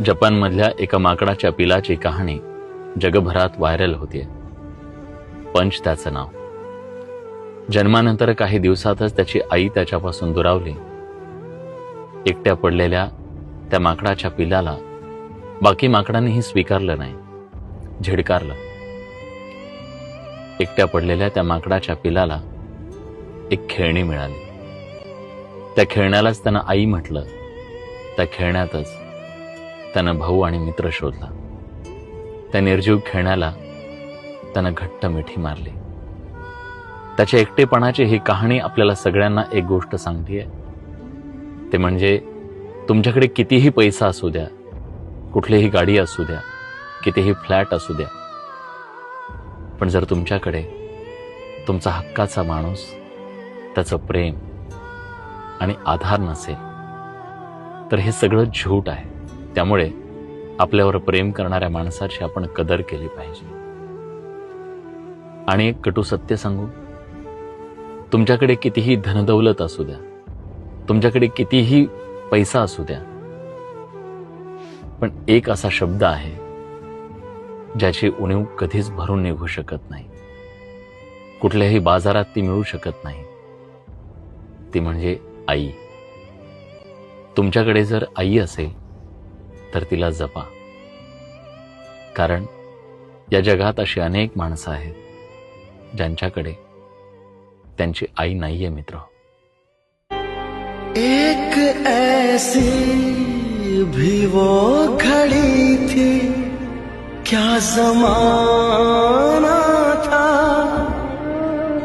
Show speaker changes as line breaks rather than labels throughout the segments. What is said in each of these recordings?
जपानमधल्या एका माकडाच्या पिलाची कहाणी जगभरात व्हायरल होतीये. पंच त्याचं नाव. जन्मानंतर काही दिवसातच त्याची आई त्याच्यापासून दुरावली. एकट्या पडलेल्या त्या माकडाच्या पिलाला बाकी माकडांनीही स्वीकारलं नाही, झिडकारलं. एकट्या पडलेल्या त्या माकडाच्या पिलाला एक खेळणी मिळाली. त्या खेळण्यालाच त्यानं आई म्हटलं. त्या खेळण्यातच त्यानं भाऊ आणि मित्र शोधला. त्या निर्जीव खेळण्याला त्यानं घट्ट मिठी मारली. त्याच्या एकटेपणाची ही कहाणी आपल्याला सगळ्यांना एक गोष्ट सांगतेय, ते म्हणजे तुमच्याकडे कितीही पैसा असू द्या, कुठलीही गाडी असू द्या, कितीही फ्लॅट असू द्या, पण जर तुमच्याकडे तुमचा हक्काचा माणूस, त्याचं प्रेम आणि आधार नसेल तर हे सगळं झूट आहे. त्यामुळे आपल्यावर प्रेम करणाऱ्या माणसाची आपण कदर केली पाहिजे. आणि एक कटू सत्य सांगू, तुमच्याकडे कितीही धनदौलत असू द्या, तुमच्याकडे कितीही पैसा असू द्या, पण एक असा शब्द आहे ज्याची उणीव कधीच भरून निघू शकत नाही, कुठल्याही बाजारात ती मिळू शकत नाही. ती म्हणजे आई. तुमच्याकडे जर आई असेल तर तिला जपा, कारण या जगात अशी अनेक माणसं आहेत ज्यांच्याकडे त्यांची आई नाहीये. मित्र,
एक ऐसी भी वो घड़ी थी, क्या ज़माना था,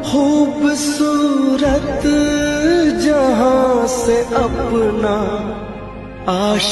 खूबसूरत जहां से अपना आश